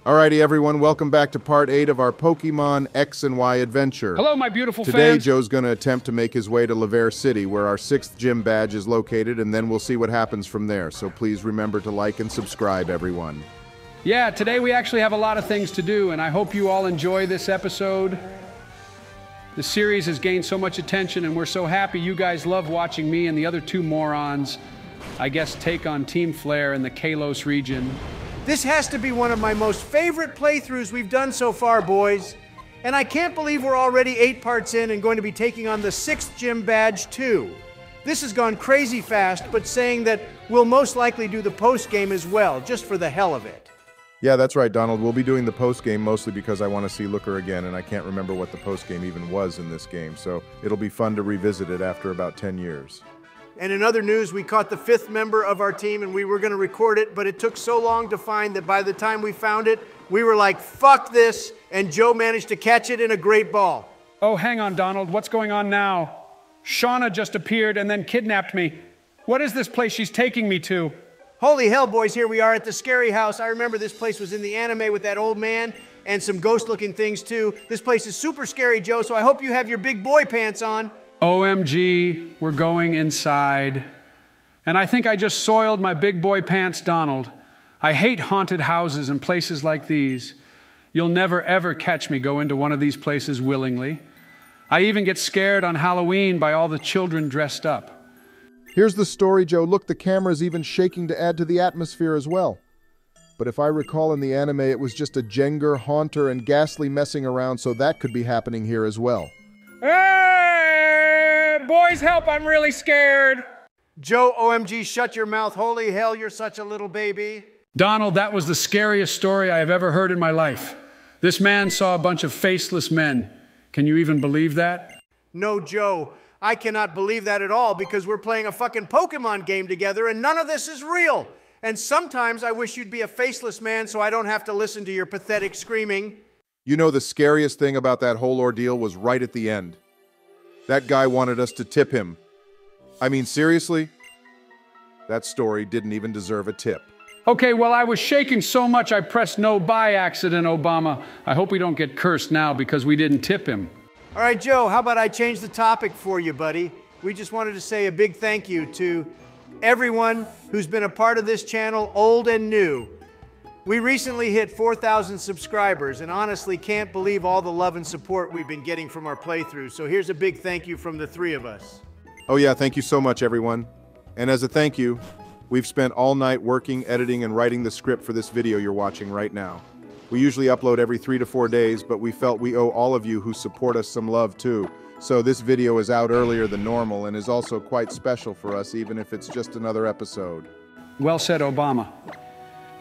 Alrighty, everyone, welcome back to part 8 of our Pokemon X and Y adventure. Hello, my beautiful Today, fans. Joe's going to attempt to make his way to Laverre City, where our 6th gym badge is located, and then we'll see what happens from there. So please remember to like and subscribe, everyone. Yeah, today we actually have a lot of things to do, and I hope you all enjoy this episode. The series has gained so much attention, and we're so happy you guys love watching me and the other two morons, I guess, take on Team Flare in the Kalos region. This has to be one of my most favorite playthroughs we've done so far, boys. And I can't believe we're already 8 parts in and going to be taking on the 6th gym badge too. This has gone crazy fast, but saying that we'll most likely do the post-game as well, just for the hell of it. Yeah, that's right, Donald. We'll be doing the post-game mostly because I want to see Looker again, and I can't remember what the post-game even was in this game, so it'll be fun to revisit it after about 10 years. And in other news, we caught the 5th member of our team and we were going to record it, but it took so long to find that by the time we found it, we were like, fuck this, and Joe managed to catch it in a great ball. Oh, hang on, Donald. What's going on now? Shauna just appeared and then kidnapped me. What is this place she's taking me to? Holy hell, boys, here we are at the scary house. I remember this place was in the anime with that old man and some ghost-looking things too. This place is super scary, Joe, so I hope you have your big boy pants on. OMG, we're going inside. And I think I just soiled my big boy pants, Donald. I hate haunted houses and places like these. You'll never ever catch me go into one of these places willingly. I even get scared on Halloween by all the children dressed up. Here's the story, Joe. Look, the camera's even shaking to add to the atmosphere as well. But if I recall in the anime, it was just a Jengar, Haunter, and Ghastly messing around, so that could be happening here as well. Hey, boys, help, I'm really scared. Joe, OMG, shut your mouth. Holy hell, you're such a little baby. Donald, that was the scariest story I have ever heard in my life. This man saw a bunch of faceless men. Can you even believe that? No, Joe, I cannot believe that at all because we're playing a fucking Pokemon game together and none of this is real. And sometimes I wish you'd be a faceless man so I don't have to listen to your pathetic screaming. You know, the scariest thing about that whole ordeal was right at the end. That guy wanted us to tip him. I mean, seriously? That story didn't even deserve a tip. Okay, well, I was shaking so much I pressed no by accident, Obama. I hope we don't get cursed now because we didn't tip him. All right, Joe, how about I change the topic for you, buddy? We just wanted to say a big thank you to everyone who's been a part of this channel, old and new. We recently hit 4,000 subscribers and honestly can't believe all the love and support we've been getting from our playthroughs. So here's a big thank you from the 3 of us. Oh yeah, thank you so much, everyone. And as a thank you, we've spent all night working, editing, and writing the script for this video you're watching right now. We usually upload every 3 to 4 days, but we felt we owe all of you who support us some love too. So this video is out earlier than normal and is also quite special for us, even if it's just another episode. Well said, Obama.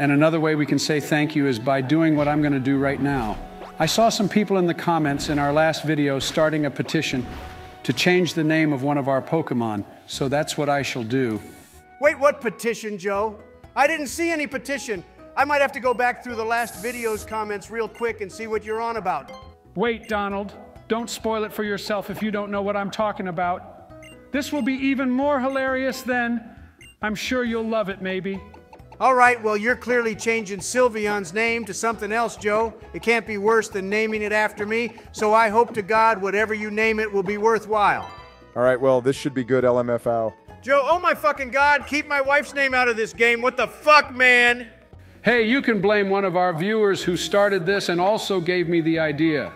And another way we can say thank you is by doing what I'm going to do right now. I saw some people in the comments in our last video starting a petition to change the name of one of our Pokemon, so that's what I shall do. Wait, what petition, Joe? I didn't see any petition. I might have to go back through the last video's comments real quick and see what you're on about. Wait, Donald. Don't spoil it for yourself if you don't know what I'm talking about. This will be even more hilarious then. I'm sure you'll love it, maybe. All right, well, you're clearly changing Sylveon's name to something else, Joe. It can't be worse than naming it after me, so I hope to God whatever you name it will be worthwhile. All right, well, this should be good, LMFAO. Joe, oh my fucking God, keep my wife's name out of this game. What the fuck, man? Hey, you can blame one of our viewers who started this and also gave me the idea.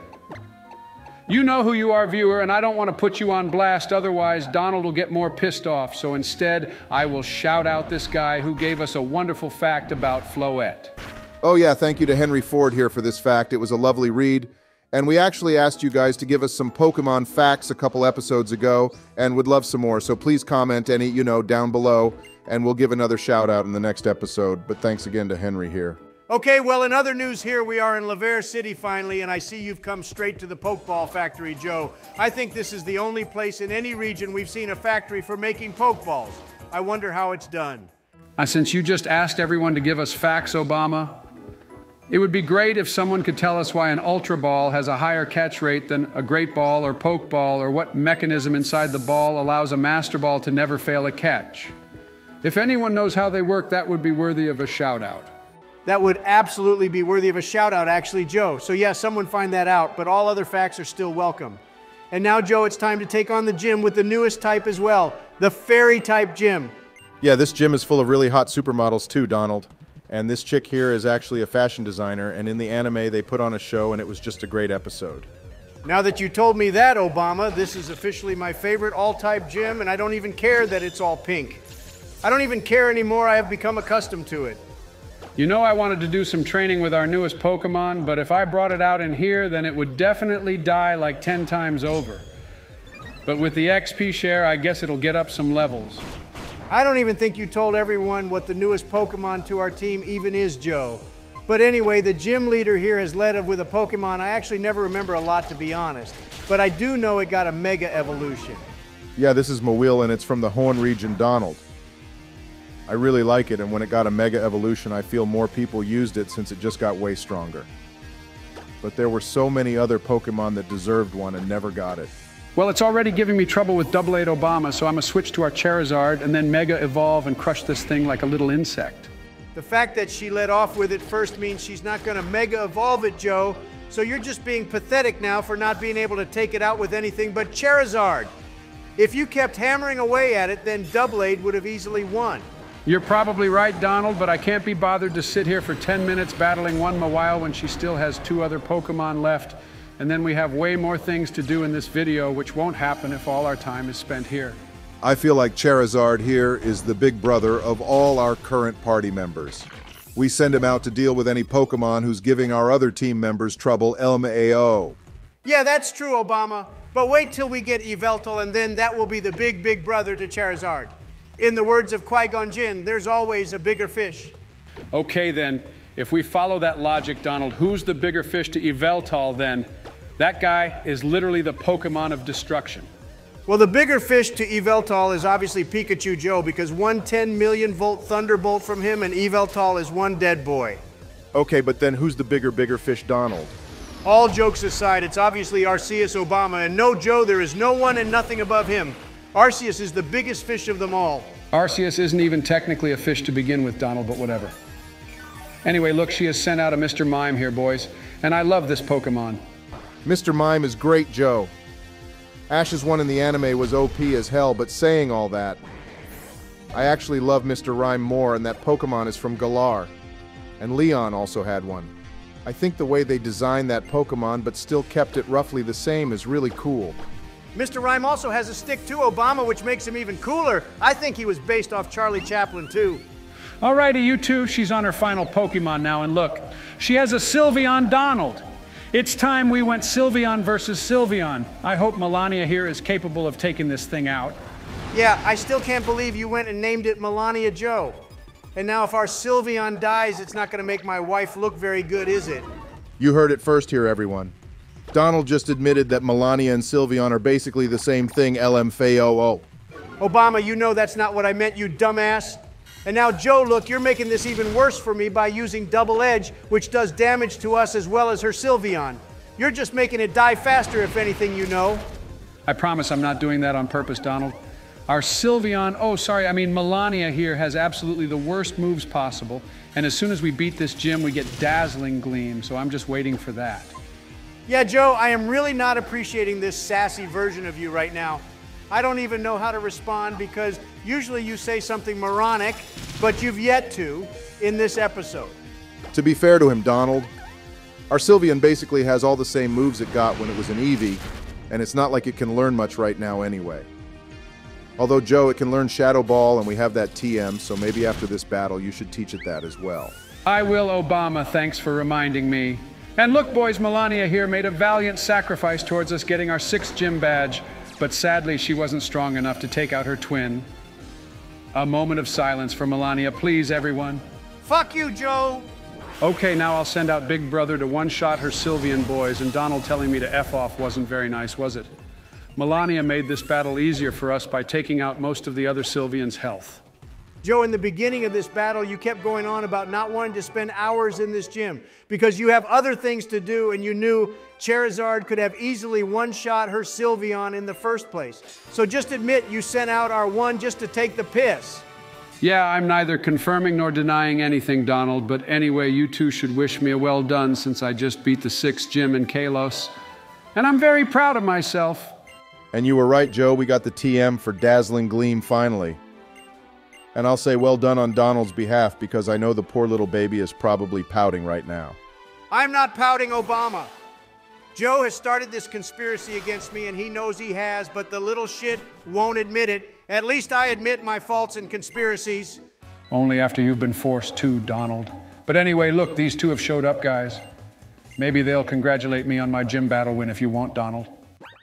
You know who you are, viewer, and I don't want to put you on blast, otherwise Donald will get more pissed off. So instead, I will shout out this guy who gave us a wonderful fact about Floette. Oh yeah, thank you to Henry Ford here for this fact. It was a lovely read. And we actually asked you guys to give us some Pokemon facts a couple episodes ago, and would love some more. So please comment any, down below, and we'll give another shout out in the next episode. But thanks again to Henry here. Okay, well, in other news here, we are in Laverre City finally, and I see you've come straight to the Pokeball factory, Joe. I think this is the only place in any region we've seen a factory for making Pokeballs. I wonder how it's done. Since you just asked everyone to give us facts, Obama, it would be great if someone could tell us why an Ultra Ball has a higher catch rate than a Great Ball or Pokeball, or what mechanism inside the ball allows a Master Ball to never fail a catch. If anyone knows how they work, that would be worthy of a shout out. That would absolutely be worthy of a shout out, actually, Joe. So yeah, someone find that out, but all other facts are still welcome. And now, Joe, it's time to take on the gym with the newest type as well, the fairy type gym. Yeah, this gym is full of really hot supermodels too, Donald. And this chick here is actually a fashion designer, and in the anime they put on a show and it was just a great episode. Now that you told me that, Obama, this is officially my favorite all-type gym, and I don't even care that it's all pink. I don't even care anymore. I have become accustomed to it. You know I wanted to do some training with our newest Pokémon, but if I brought it out in here, then it would definitely die like 10 times over. But with the XP share, I guess it'll get up some levels. I don't even think you told everyone what the newest Pokémon to our team even is, Joe. But anyway, the gym leader here has led with a Pokémon I actually never remember a lot, to be honest. But I do know it got a Mega Evolution. Yeah, this is Mawil and it's from the Hoenn region, Donald. I really like it, and when it got a Mega Evolution, I feel more people used it since it just got way stronger. But there were so many other Pokémon that deserved one and never got it. Well, it's already giving me trouble with Double 8 Obama, so I'm gonna switch to our Charizard and then Mega Evolve and crush this thing like a little insect. The fact that she led off with it first means she's not going to Mega Evolve it, Joe. So you're just being pathetic now for not being able to take it out with anything but Charizard. If you kept hammering away at it, then Double 8 would have easily won. You're probably right, Donald, but I can't be bothered to sit here for 10 minutes battling one Mawile when she still has 2 other Pokémon left. And then we have way more things to do in this video, which won't happen if all our time is spent here. I feel like Charizard here is the big brother of all our current party members. We send him out to deal with any Pokémon who's giving our other team members trouble, LMAO. Yeah, that's true, Obama. But wait till we get Yveltal, and then that will be the big brother to Charizard. In the words of Qui-Gon Jinn, there's always a bigger fish. Okay, then, if we follow that logic, Donald, who's the bigger fish to Yveltal, then? That guy is literally the Pokémon of destruction. Well, the bigger fish to Yveltal is obviously Pikachu Joe, because one 10 million volt thunderbolt from him and Yveltal is one dead boy. Okay, but then who's the bigger fish, Donald? All jokes aside, it's obviously Arceus Obama, and no, Joe, there is no one and nothing above him. Arceus is the biggest fish of them all. Arceus isn't even technically a fish to begin with, Donald, but whatever. Anyway, look, she has sent out a Mr. Mime here, boys, and I love this Pokémon. Mr. Mime is great, Joe. Ash's one in the anime was OP as hell, but saying all that, I actually love Mr. Rhyme more, and that Pokémon is from Galar. And Leon also had one. I think the way they designed that Pokémon but still kept it roughly the same is really cool. Mr. Rhyme also has a stick too, Obama, which makes him even cooler. I think he was based off Charlie Chaplin too. Alrighty, you two, she's on her final Pokémon now, and look, she has a Sylveon Donald. It's time we went Sylveon versus Sylveon. I hope Melania here is capable of taking this thing out. Yeah, I still can't believe you went and named it Melania Joe. And now if our Sylveon dies, it's not going to make my wife look very good, is it? You heard it first here, everyone. Donald just admitted that Melania and Sylveon are basically the same thing, LMFAOO. Obama, you know that's not what I meant, you dumbass. And now, Joe, look, you're making this even worse for me by using Double Edge, which does damage to us as well as her Sylveon. You're just making it die faster, if anything, you know. I promise I'm not doing that on purpose, Donald. Our Sylveon, Melania here has absolutely the worst moves possible, and as soon as we beat this gym, we get Dazzling Gleam, so I'm just waiting for that. Yeah, Joe, I am really not appreciating this sassy version of you right now. I don't even know how to respond because usually you say something moronic, but you've yet to in this episode. To be fair to him, Donald, our Sylveon basically has all the same moves it got when it was an Eevee, and it's not like it can learn much right now anyway. Although, Joe, it can learn Shadow Ball, and we have that TM, so maybe after this battle you should teach it that as well. I will, Obama, thanks for reminding me. And look, boys, Melania here made a valiant sacrifice towards us getting our 6th gym badge, but sadly she wasn't strong enough to take out her twin. A moment of silence for Melania, please, everyone. Fuck you, Joe! Okay, now I'll send out Big Brother to one-shot her Sylveon boys, and Donald telling me to F off wasn't very nice, was it? Melania made this battle easier for us by taking out most of the other Sylveon's health. Joe, in the beginning of this battle, you kept going on about not wanting to spend hours in this gym because you have other things to do and you knew Charizard could have easily one-shot her Sylveon in the first place. So just admit you sent out our one just to take the piss. Yeah, I'm neither confirming nor denying anything, Donald, but anyway, you two should wish me a well done since I just beat the 6th gym in Kalos. And I'm very proud of myself. And you were right, Joe. We got the TM for Dazzling Gleam finally. And I'll say well done on Donald's behalf because I know the poor little baby is probably pouting right now. I'm not pouting, Obama. Joe has started this conspiracy against me, and he knows he has, but the little shit won't admit it. At least I admit my faults and conspiracies. Only after you've been forced to, Donald. But anyway, look, these two have showed up, guys. Maybe they'll congratulate me on my gym battle win if you want, Donald.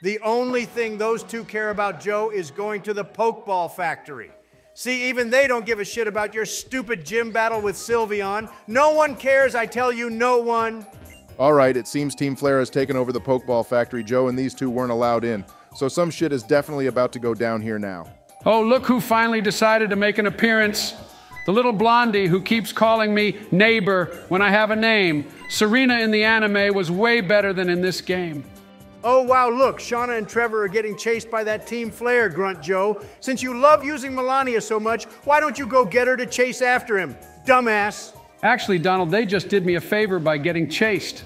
The only thing those two care about, Joe, is going to the Pokeball factory. See, even they don't give a shit about your stupid gym battle with Sylveon. No one cares, I tell you, no one. All right, it seems Team Flare has taken over the Pokeball factory, Joe, and these two weren't allowed in. So some shit is definitely about to go down here now. Oh, look who finally decided to make an appearance. The little blondie who keeps calling me neighbor when I have a name. Serena in the anime was way better than in this game. Oh, wow, look, Shauna and Trevor are getting chased by that Team Flare grunt, Joe. Since you love using Melania so much, why don't you go get her to chase after him, dumbass? Actually, Donald, they just did me a favor by getting chased.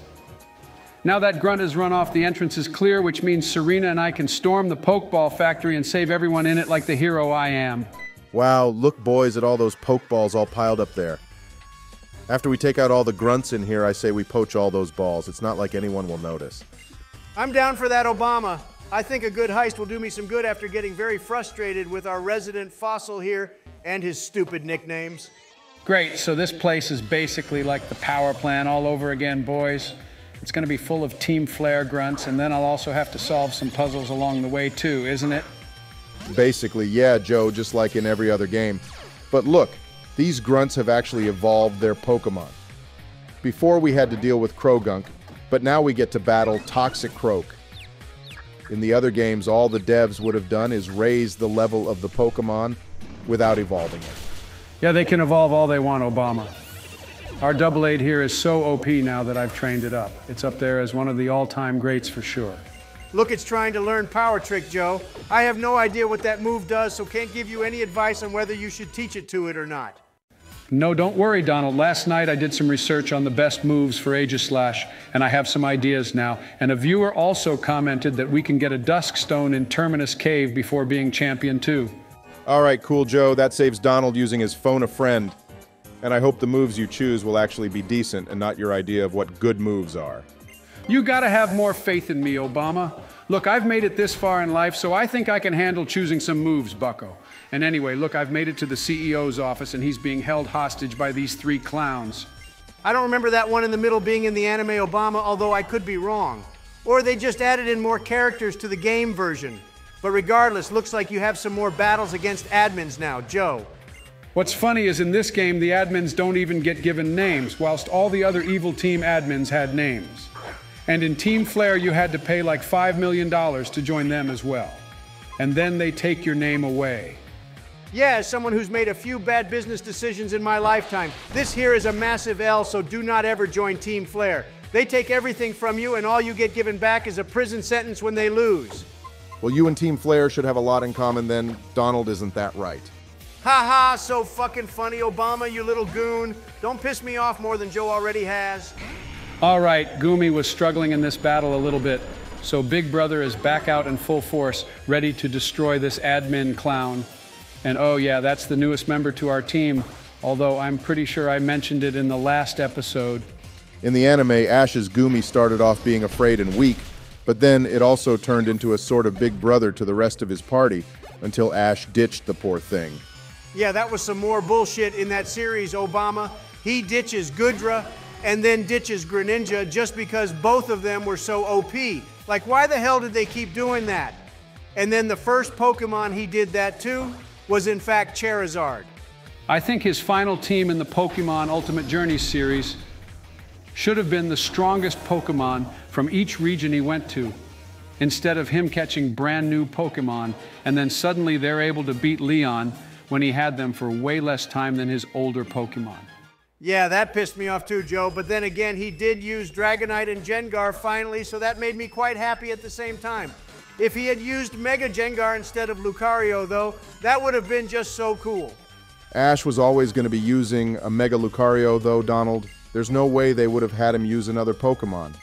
Now that grunt has run off, the entrance is clear, which means Serena and I can storm the Pokeball factory and save everyone in it like the hero I am. Wow, look, boys, at all those Pokeballs all piled up there. After we take out all the grunts in here, I say we poach all those balls. It's not like anyone will notice. I'm down for that, Obama. I think a good heist will do me some good after getting very frustrated with our resident fossil here and his stupid nicknames. Great, so this place is basically like the power plant all over again, boys. It's going to be full of Team Flare grunts, and then I'll also have to solve some puzzles along the way too, isn't it? Basically, yeah, Joe, just like in every other game. But look, these grunts have actually evolved their Pokémon. Before we had to deal with Krogunk, but now we get to battle Toxic Croak. In the other games, all the devs would have done is raise the level of the Pokémon without evolving it. Yeah, they can evolve all they want, Obama. Our Double 8 here is so OP now that I've trained it up. It's up there as one of the all-time greats for sure. Look, it's trying to learn Power Trick, Joe. I have no idea what that move does, so can't give you any advice on whether you should teach it to it or not. No, don't worry, Donald. Last night I did some research on the best moves for Aegislash, and I have some ideas now. And a viewer also commented that we can get a Dusk Stone in Terminus Cave before being champion too. All right, cool, Joe. That saves Donald using his phone a friend. And I hope the moves you choose will actually be decent and not your idea of what good moves are. You gotta have more faith in me, Obama. Look, I've made it this far in life, so I think I can handle choosing some moves, bucko. And anyway, look, I've made it to the CEO's office, and he's being held hostage by these 3 clowns. I don't remember that one in the middle being in the anime, Obama, although I could be wrong. Or they just added in more characters to the game version. But regardless, looks like you have some more battles against admins now, Joe. What's funny is in this game, the admins don't even get given names, whilst all the other evil team admins had names. And in Team Flare, you had to pay like $5 million to join them as well. And then they take your name away. Yeah, as someone who's made a few bad business decisions in my lifetime, this here is a massive L, so do not ever join Team Flare. They take everything from you, and all you get given back is a prison sentence when they lose. Well, you and Team Flare should have a lot in common then. Donald isn't that right. Ha ha, so fucking funny, Obama, you little goon. Don't piss me off more than Joe already has. All right, Gumi was struggling in this battle a little bit, so Big Brother is back out in full force, ready to destroy this admin clown. And oh yeah, that's the newest member to our team, although I'm pretty sure I mentioned it in the last episode. In the anime, Ash's Gumi started off being afraid and weak, but then it also turned into a sort of big brother to the rest of his party, until Ash ditched the poor thing. Yeah, that was some more bullshit in that series, Obama. He ditches Gudra and then ditches Greninja just because both of them were so OP. Like, why the hell did they keep doing that? And then the first Pokemon he did that to was in fact Charizard. I think his final team in the Pokemon Ultimate Journey series should have been the strongest Pokemon from each region he went to, instead of him catching brand new Pokemon, and then suddenly they're able to beat Leon when he had them for way less time than his older Pokemon. Yeah, that pissed me off too, Joe, but then again, he did use Dragonite and Gengar finally, so that made me quite happy at the same time. If he had used Mega Gengar instead of Lucario, though, that would have been just so cool. Ash was always going to be using a Mega Lucario, though, Donald. There's no way they would have had him use another Pokémon.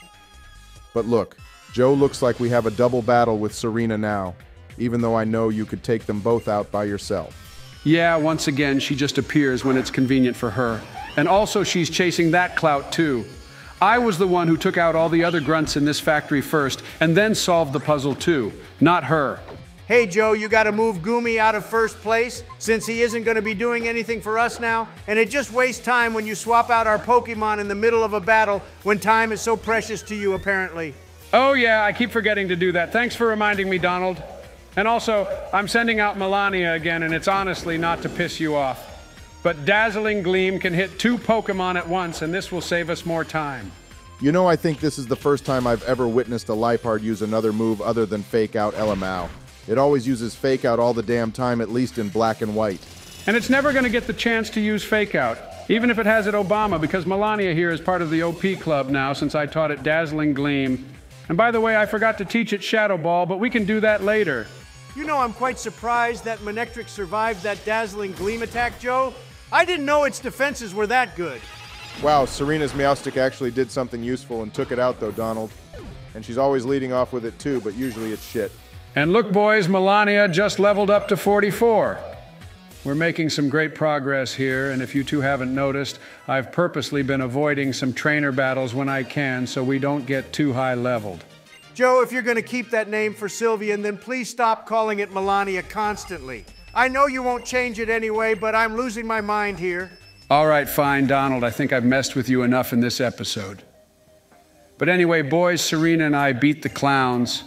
But look, Joe, looks like we have a double battle with Serena now, even though I know you could take them both out by yourself. Yeah, once again, she just appears when it's convenient for her. And also she's chasing that clout too. I was the one who took out all the other grunts in this factory first, and then solved the puzzle too, not her. Hey, Joe, you got to move Gumi out of first place since he isn't going to be doing anything for us now. And it just wastes time when you swap out our Pokemon in the middle of a battle when time is so precious to you, apparently. Oh yeah, I keep forgetting to do that. Thanks for reminding me, Donald. And also, I'm sending out Melania again, and it's honestly not to piss you off. But Dazzling Gleam can hit 2 Pokemon at once, and this will save us more time. You know, I think this is the first time I've ever witnessed a Liepard use another move other than Fake Out Elamau. It always uses Fake Out all the damn time, at least in black and white. And it's never going to get the chance to use Fake Out, even if it has it Obama, because Melania here is part of the OP Club now since I taught it Dazzling Gleam. And by the way, I forgot to teach it Shadow Ball, but we can do that later. You know, I'm quite surprised that Manectric survived that Dazzling Gleam attack, Joe. I didn't know its defenses were that good. Wow, Serena's Meowstic actually did something useful and took it out, though, Donald. And she's always leading off with it, too, but usually it's shit. And look, boys, Melania just leveled up to 44. We're making some great progress here, and if you two haven't noticed, I've purposely been avoiding some trainer battles when I can so we don't get too high leveled. Joe, if you're going to keep that name for Sylveon, then please stop calling it Melania constantly. I know you won't change it anyway, but I'm losing my mind here. All right, fine, Donald. I think I've messed with you enough in this episode. But anyway, boys, Serena and I beat the clowns,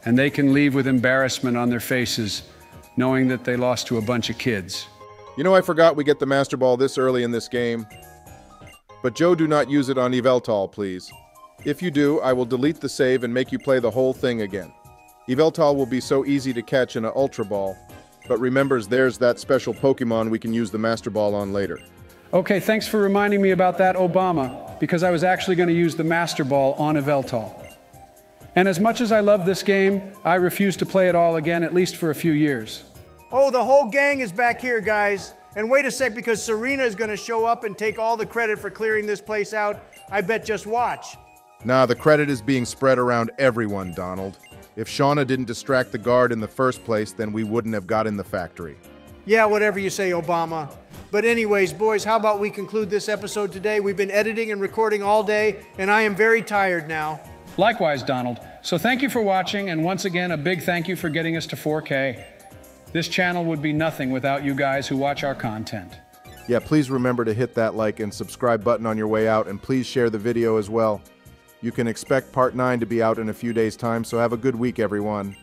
and they can leave with embarrassment on their faces, knowing that they lost to a bunch of kids. You know, I forgot we get the Master Ball this early in this game. But Joe, do not use it on Yveltal, please. If you do, I will delete the save and make you play the whole thing again. Yveltal will be so easy to catch in an Ultra Ball, but remembers there's that special Pokemon we can use the Master Ball on later. Okay, thanks for reminding me about that, Obama, because I was actually going to use the Master Ball on Yveltal. And as much as I love this game, I refuse to play it all again, at least for a few years. Oh, the whole gang is back here, guys. And wait a sec, because Serena is going to show up and take all the credit for clearing this place out. I bet just watch. Nah, the credit is being spread around everyone, Donald. If Shauna didn't distract the guard in the first place, then we wouldn't have got in the factory. Yeah, whatever you say, Obama. But anyways, boys, how about we conclude this episode today? We've been editing and recording all day, and I am very tired now. Likewise, Donald. So thank you for watching, and once again, a big thank you for getting us to 4K. This channel would be nothing without you guys who watch our content. Yeah, please remember to hit that like and subscribe button on your way out, and please share the video as well. You can expect part 9 to be out in a few days' time, so have a good week, everyone.